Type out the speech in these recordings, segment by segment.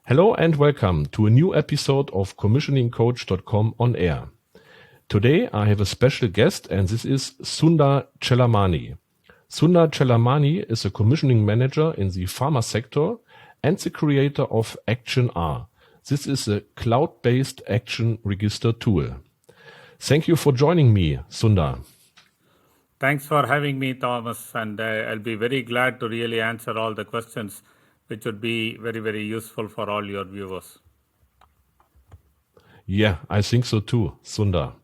Hello and welcome to a new episode of CommissioningCoach.com on air. Today I have a special guest and this is Sundar Chellamani. Sundar Chellamani is a commissioning manager in the pharma sector and the creator of ActionR. This is a cloud-based action register tool. Thank you for joining me, Sundar. Thanks for having me, Thomas, and I'll be very glad to really answer all the questions, which would be very, very useful for all your viewers. Yeah, I think so too, Sundar.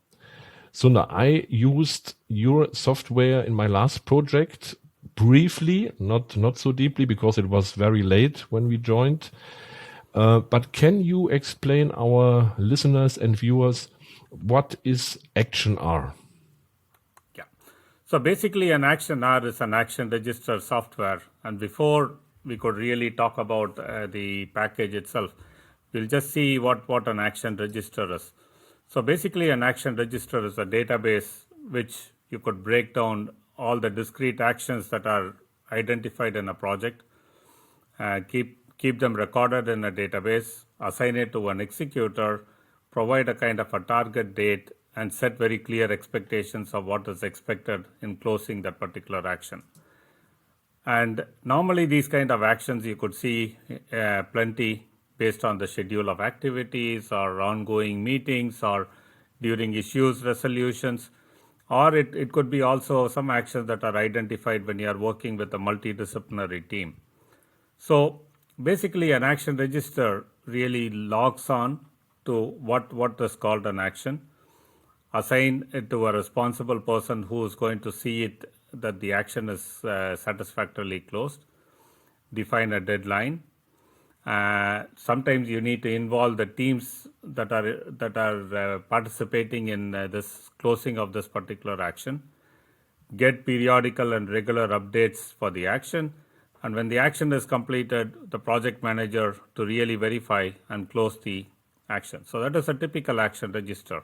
Sundar, I used your software in my last project briefly, not so deeply because it was very late when we joined. But can you explain our listeners and viewers what is ActionR? Yeah. So basically, an ActionR is an action register software. And before we could really talk about the package itself, we'll just see what an action register is. So basically, an action register is a database which you could break down all the discrete actions that are identified in a project, keep them recorded in a database, assign it to an executor, provide a kind of a target date, and set very clear expectations of what is expected in closing that particular action. And normally these kind of actions you could see plenty based on the schedule of activities or ongoing meetings or during issues resolutions, or it could be also some actions that are identified when you are working with a multidisciplinary team. So basically an action register really logs on to what is called an action, assign it to a responsible person who is going to see it that the action is satisfactorily closed, define a deadline. Sometimes you need to involve the teams that are participating in this closing of this particular action, get periodical and regular updates for the action, and when the action is completed, the project manager to really verify and close the action. So that is a typical action register.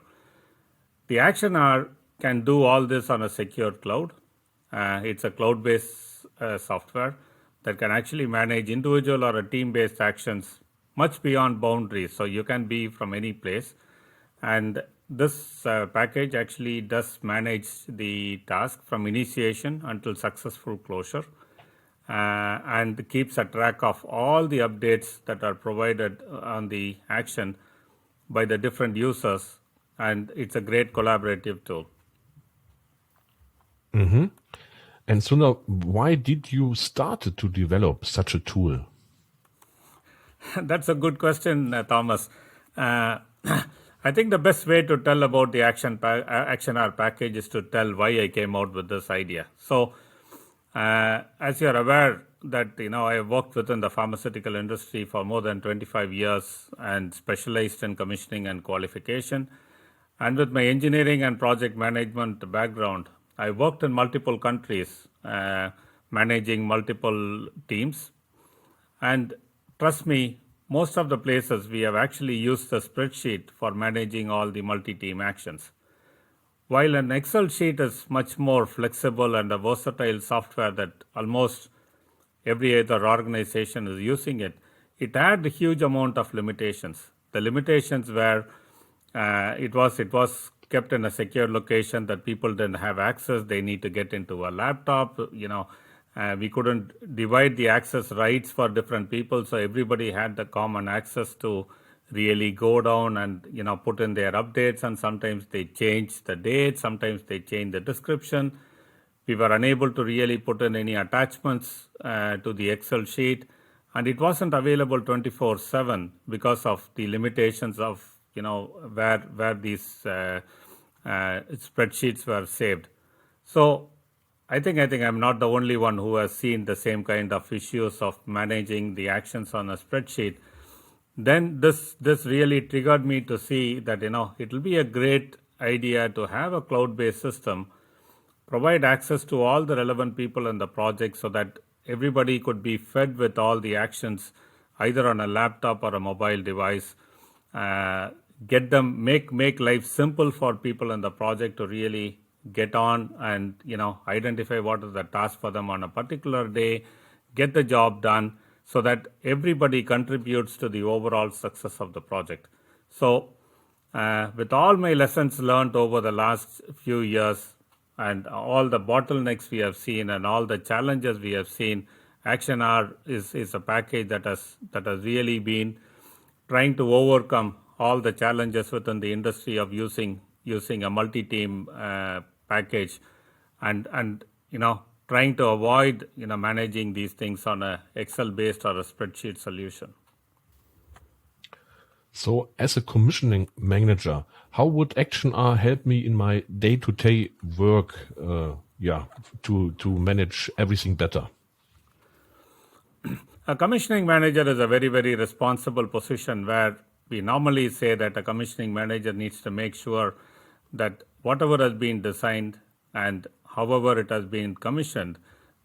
The ActionR can do all this on a secure cloud. It's a cloud-based software that can actually manage individual or a team-based actions much beyond boundaries. So you can be from any place. And this package actually does manage the task from initiation until successful closure, and keeps a track of all the updates that are provided on the action by the different users. And it's a great collaborative tool. Mm-hmm. And Sundar, why did you start to develop such a tool? That's a good question, Thomas. I think the best way to tell about the ActionR package is to tell why I came out with this idea. So, as you're aware that I have worked within the pharmaceutical industry for more than 25 years and specialized in commissioning and qualification. And with my engineering and project management background, I worked in multiple countries, managing multiple teams. And trust me, most of the places we have actually used a spreadsheet for managing all the multi-team actions. While an Excel sheet is much more flexible and a versatile software that almost every other organization is using it had a huge amount of limitations. The limitations were it was kept in a secure location that people didn't have access. They need to get into a laptop. We couldn't divide the access rights for different people, so everybody had the common access to really go down and put in their updates. And sometimes they change the date, sometimes they change the description. We were unable to really put in any attachments to the Excel sheet, and it wasn't available 24/7 because of the limitations of where these spreadsheets were saved. So I think I'm not the only one who has seen the same kind of issues of managing the actions on a spreadsheet. Then this really triggered me to see that it will be a great idea to have a cloud-based system, provide access to all the relevant people in the project so that everybody could be fed with all the actions either on a laptop or a mobile device. Get them make life simple for people in the project to really get on and identify what is the task for them on a particular day, get the job done, so that everybody contributes to the overall success of the project. So with all my lessons learned over the last few years and all the bottlenecks we have seen and all the challenges we have seen, ActionR is a package that has really been trying to overcome all the challenges within the industry of using a multi-team package, and trying to avoid managing these things on a Excel based or a spreadsheet solution. So, as a commissioning manager, how would ActionR help me in my day-to-day work? To manage everything better. A commissioning manager is a very, very responsible position where we normally say that a commissioning manager needs to make sure that whatever has been designed and however it has been commissioned,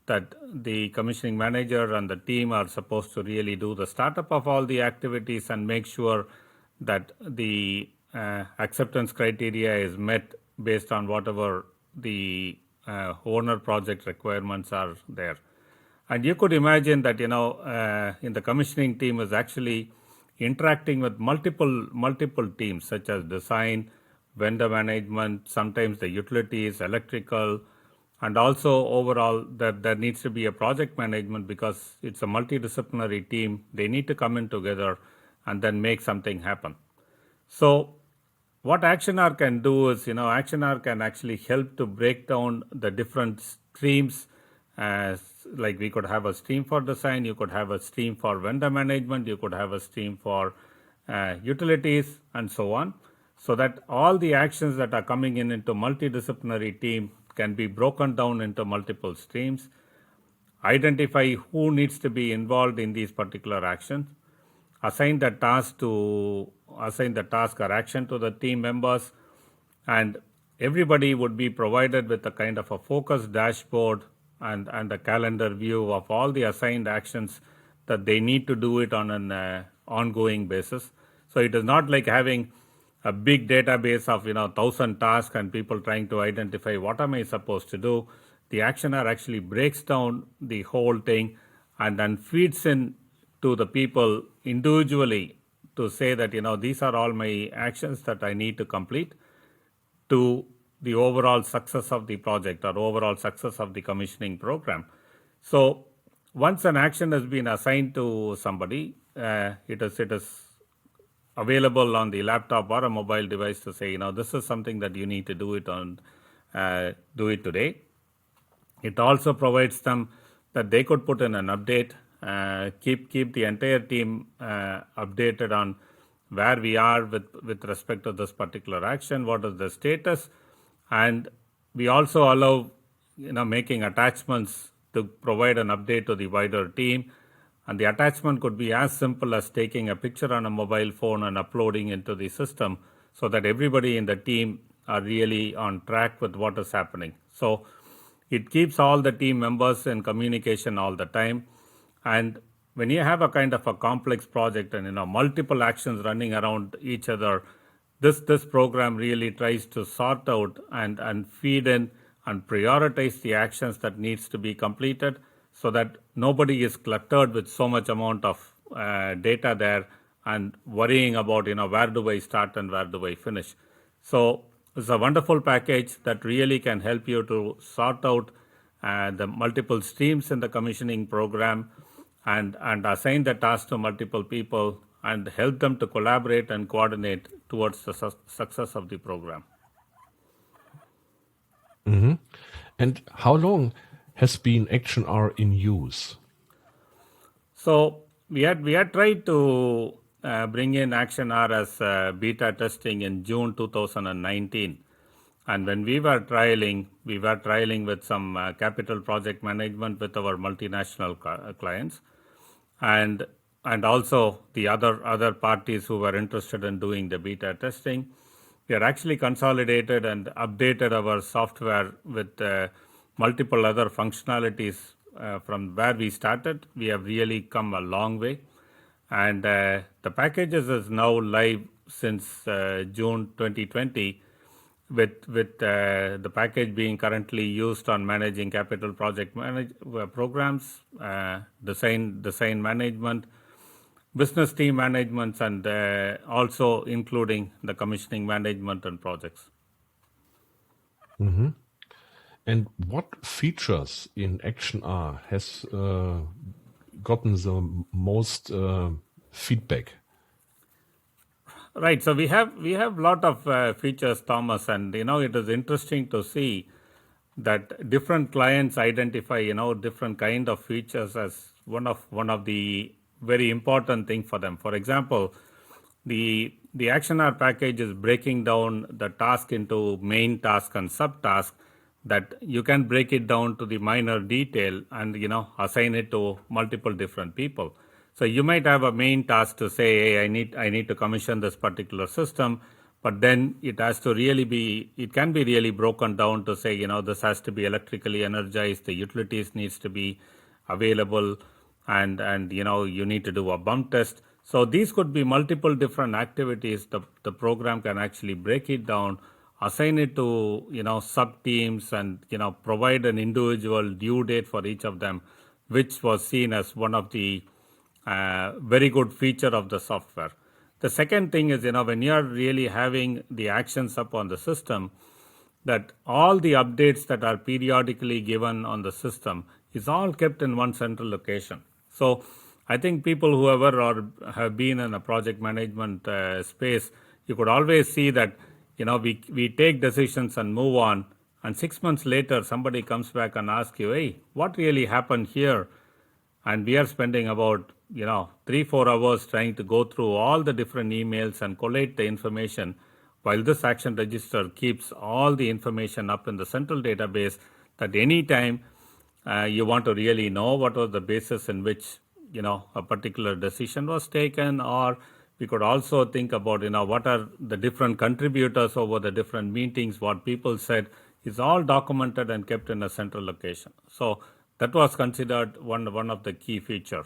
that the commissioning manager and the team are supposed to really do the startup of all the activities and make sure that the acceptance criteria is met based on whatever the owner project requirements are there. And you could imagine that in the commissioning team is actually interacting with multiple teams such as design, vendor management, sometimes the utilities, electrical, and also overall that there needs to be a project management because it's a multidisciplinary team. They need to come in together and then make something happen. So what ActionR can do is, ActionR can actually help to break down the different streams. Like we could have a stream for design, you could have a stream for vendor management, you could have a stream for utilities, and so on, so that all the actions that are coming into multidisciplinary team can be broken down into multiple streams, identify who needs to be involved in these particular actions, assign the task or action to the team members, and everybody would be provided with a kind of a focused dashboard and a calendar view of all the assigned actions that they need to do it on an ongoing basis. So it is not like having a big database of 1,000 tasks and people trying to identify what am I supposed to do. The ActionR actually breaks down the whole thing and then feeds in to the people individually to say that these are all my actions that I need to complete to the overall success of the project or overall success of the commissioning program. So once an action has been assigned to somebody, it is available on the laptop or a mobile device to say, this is something that you need to do it today. It also provides them that they could put in an update, keep the entire team updated on where we are with respect to this particular action, what is the status, and we also allow making attachments to provide an update to the wider team. And the attachment could be as simple as taking a picture on a mobile phone and uploading into the system so that everybody in the team are really on track with what is happening. So it keeps all the team members in communication all the time. And when you have a kind of a complex project and multiple actions running around each other, this program really tries to sort out and feed in and prioritize the actions that needs to be completed so that nobody is cluttered with so much amount of data there and worrying about where do I start and where do I finish. So it's a wonderful package that really can help you to sort out the multiple streams in the commissioning program and assign the task to multiple people and help them to collaborate and coordinate towards the success of the program. Mm-hmm. And how long has been ActionR in use? So we had tried to bring in ActionR as beta testing in June 2019. And when we were trialing with some capital project management with our multinational clients, and also the other parties who were interested in doing the beta testing. We are actually consolidated and updated our software with multiple other functionalities from where we started. We have really come a long way. And the packages is now live since June 2020. with the package being currently used on managing capital project programs, design management, business team managements, and also including the commissioning management and projects. And what features in ActionR has gotten the most feedback? Right. So we have lot of features, Thomas, and it is interesting to see that different clients identify different kind of features as one of the very important thing for them. For example, the ActionR package is breaking down the task into main task and subtask, that you can break it down to the minor detail and assign it to multiple different people. So you might have a main task to say, hey, I need to commission this particular system, but then it can be really broken down to say, this has to be electrically energized, the utilities needs to be available, and you need to do a bump test. So these could be multiple different activities. The program can actually break it down, assign it to sub teams, and provide an individual due date for each of them, which was seen as one of the very good feature of the software. The second thing is, when you are really having the actions up on the system, that all the updates that are periodically given on the system is all kept in one central location. So I think people whoever have been in a project management space, you could always see that we take decisions and move on, and 6 months later somebody comes back and asks you, hey, what really happened here? And we are spending about 3-4 hours trying to go through all the different emails and collate the information, while this action register keeps all the information up in the central database, that any time you want to really know what was the basis in which a particular decision was taken, or we could also think about what are the different contributors over the different meetings, what people said, is all documented and kept in a central location. So that was considered one of the key feature.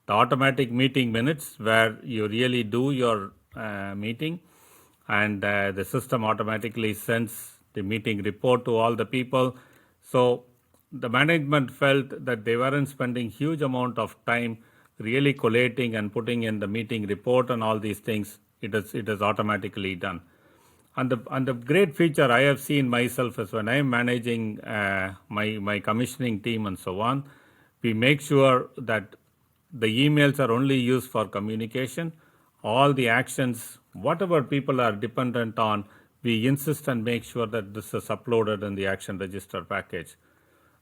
The automatic meeting minutes, where you really do your meeting, and the system automatically sends the meeting report to all the people. So the management felt that they weren't spending huge amount of time really collating and putting in the meeting report and all these things. It is automatically done. And the great feature I have seen myself is when I am managing my commissioning team and so on, we make sure that the emails are only used for communication. All the actions, whatever people are dependent on, we insist and make sure that this is uploaded in the action register package.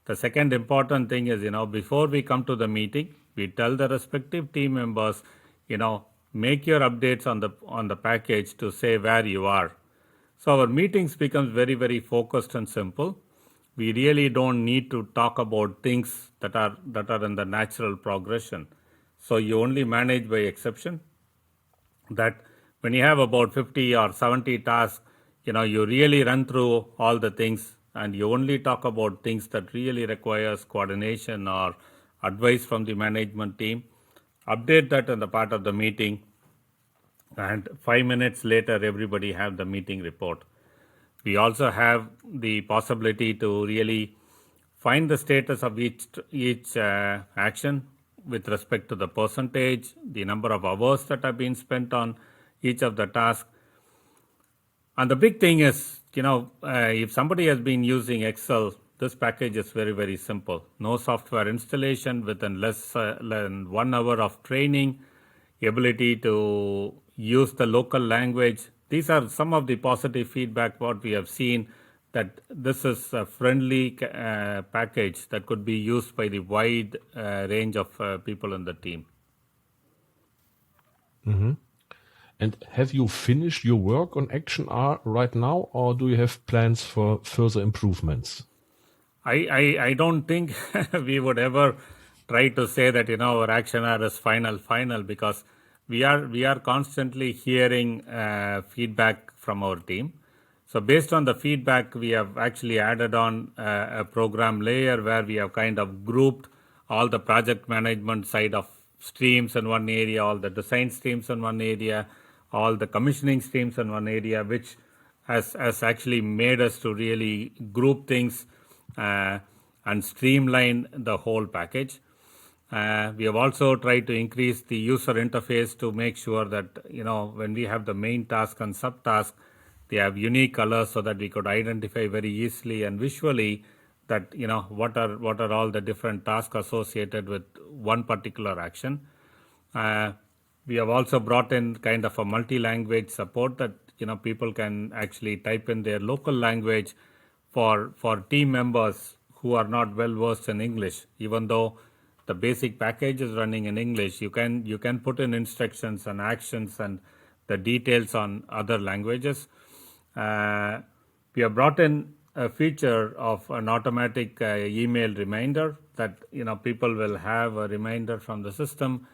The second important thing is, before we come to the meeting, we tell the respective team members, make your updates on the package to say where you are. So our meetings becomes very, very focused and simple. We really don't need to talk about things that are in the natural progression. So you only manage by exception. That when you have about 50 or 70 tasks, you really run through all the things, and you only talk about things that really requires coordination or advice from the management team. Update that in the part of the meeting, and 5 minutes later everybody have the meeting report. We also have the possibility to really find the status of each action with respect to the percentage, the number of hours that have been spent on each of the tasks. And the big thing is, if somebody has been using Excel, this package is very, very simple. No software installation, within less than 1 hour of training, ability to use the local language. These are some of the positive feedback what we have seen, that this is a friendly package that could be used by the wide range of people in the team. And have you finished your work on ActionR right now, or do you have plans for further improvements? I don't think we would ever try to say that our ActionR is final, because we are constantly hearing feedback from our team. So based on the feedback, we have actually added on a program layer where we have kind of grouped all the project management side of streams in one area, all the design streams in one area, all the commissioning streams in one area, which has actually made us to really group things and streamline the whole package. We have also tried to increase the user interface to make sure that, when we have the main task and subtask, they have unique colors so that we could identify very easily and visually that, what are all the different tasks associated with one particular action. We have also brought in kind of a multi-language support that, people can actually type in their local language for team members who are not well versed in English. Even though the basic package is running in English, you can put in instructions and actions and the details on other languages. We have brought in a feature of an automatic email reminder that, people will have a reminder from the system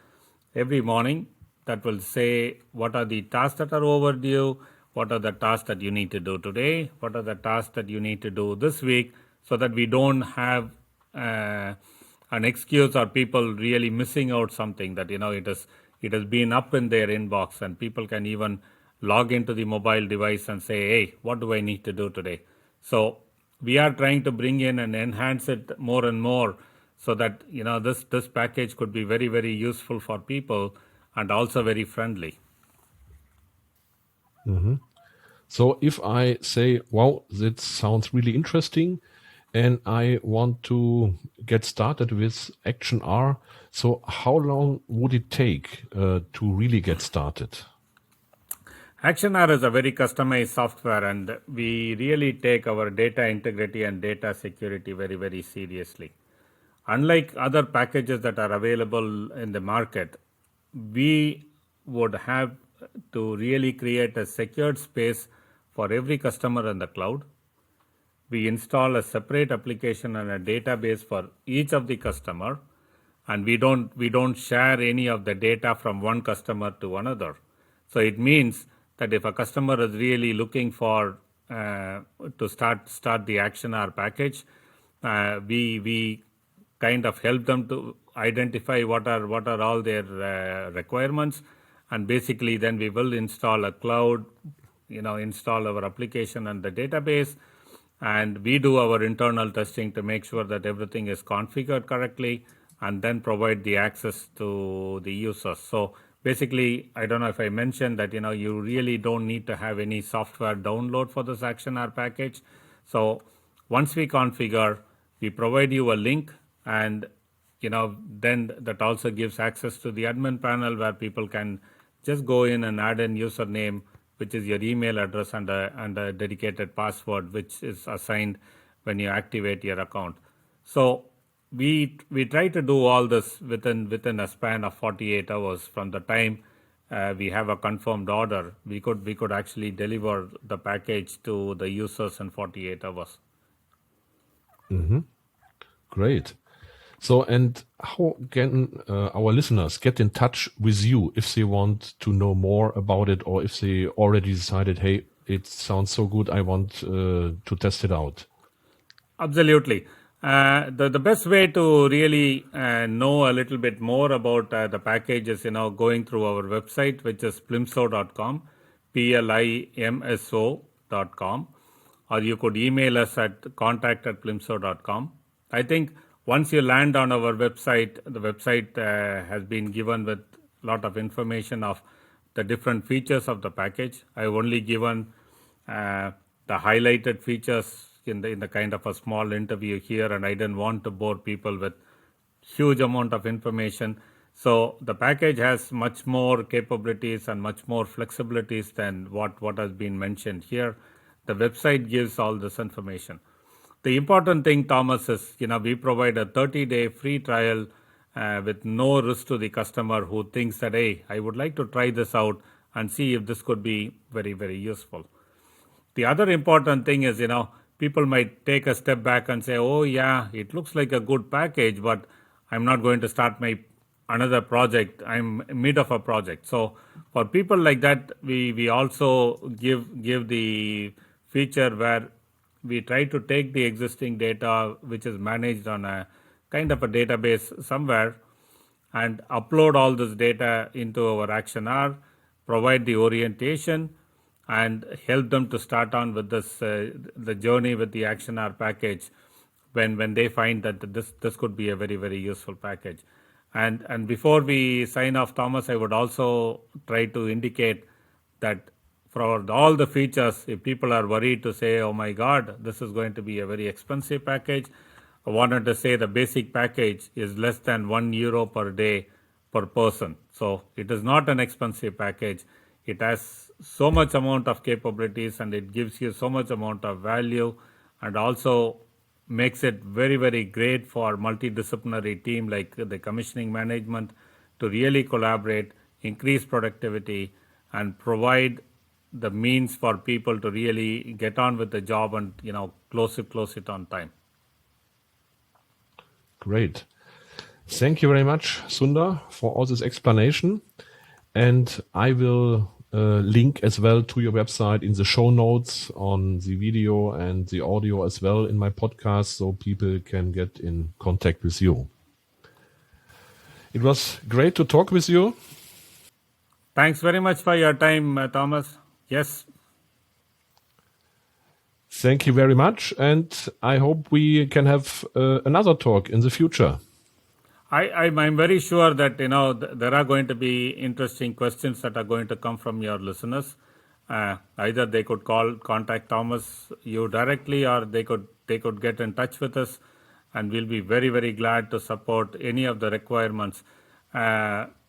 every morning that will say what are the tasks that are overdue, what are the tasks that you need to do today, what are the tasks that you need to do this week, so that we don't have an excuse or people really missing out something that, it has been up in their inbox, and people can even log into the mobile device and say, hey, what do I need to do today? So we are trying to bring in and enhance it more and more so that, this package could be very, very useful for people and also very friendly. So if I say, wow, that sounds really interesting, and I want to get started with ActionR, so how long would it take to really get started? ActionR is a very customized software, and we really take our data integrity and data security very, very seriously. Unlike other packages that are available in the market, we would have to really create a secured space for every customer in the cloud. We install a separate application and a database for each of the customer, and we don't share any of the data from one customer to another. So it means that if a customer is really looking for to start the ActionR package, we kind of help them to identify what are all their requirements, and basically then we will install a cloud, install our application and the database, and we do our internal testing to make sure that everything is configured correctly, and then provide the access to the users. So basically, I don't know if I mentioned that, you really don't need to have any software download for this ActionR package. So once we configure, we provide you a link, and then that also gives access to the admin panel where people can just go in and add in username, which is your email address, and a dedicated password, which is assigned when you activate your account. So we try to do all this within a span of 48 hours from the time we have a confirmed order. We could actually deliver the package to the users in 48 hours. Great. So, and how can our listeners get in touch with you if they want to know more about it, or if they already decided, hey, it sounds so good, I want to test it out? Absolutely. The best way to really know a little bit more about the package is, going through our website, which is Plimso.com, Plimso.com, or you could email us at contact@plimso.com. I think once you land on our website, the website has been given with a lot of information of the different features of the package. I've only given the highlighted features in the kind of a small interview here, and I didn't want to bore people with huge amount of information. So the package has much more capabilities and much more flexibilities than what has been mentioned here. The website gives all this information. The important thing, Thomas, is we provide a 30-day free trial with no risk to the customer who thinks that, hey, I would like to try this out and see if this could be very, very useful. The other important thing is, people might take a step back and say, oh yeah, it looks like a good package, but I'm not going to start another project. I'm mid of a project. So for people like that, we also give the feature where we try to take the existing data, which is managed on a kind of a database somewhere, and upload all this data into our ActionR, provide the orientation, and help them to start on with this the journey with the ActionR package when they find that this could be a very, very useful package. And before we sign off, Thomas, I would also try to indicate that for all the features, if people are worried to say, oh my God, this is going to be a very expensive package, I wanted to say the basic package is less than €1 per day per person. So it is not an expensive package. It has so much amount of capabilities and it gives you so much amount of value, and also makes it very, very great for multidisciplinary team like the commissioning management to really collaborate, increase productivity, and provide the means for people to really get on with the job and close it on time. Great. Thank you very much, Sundar, for all this explanation. And I will link as well to your website in the show notes on the video and the audio as well in my podcast, so people can get in contact with you. It was great to talk with you. Thanks very much for your time, Thomas. Yes. Thank you very much, and I hope we can have another talk in the future. I'm very sure that there are going to be interesting questions that are going to come from your listeners. Either they could contact Thomas you directly, or they could get in touch with us, and we'll be very, very glad to support any of the requirements.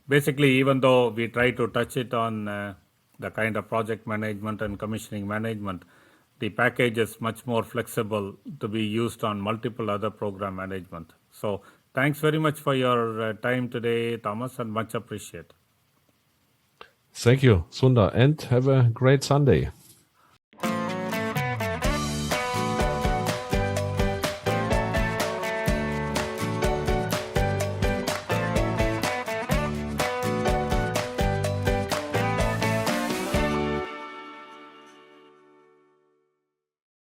Basically, even though we try to touch it on the kind of project management and commissioning management, the package is much more flexible to be used on multiple other program management. So thanks very much for your time today, Thomas, and much appreciated. Thank you, Sundar, and have a great Sunday.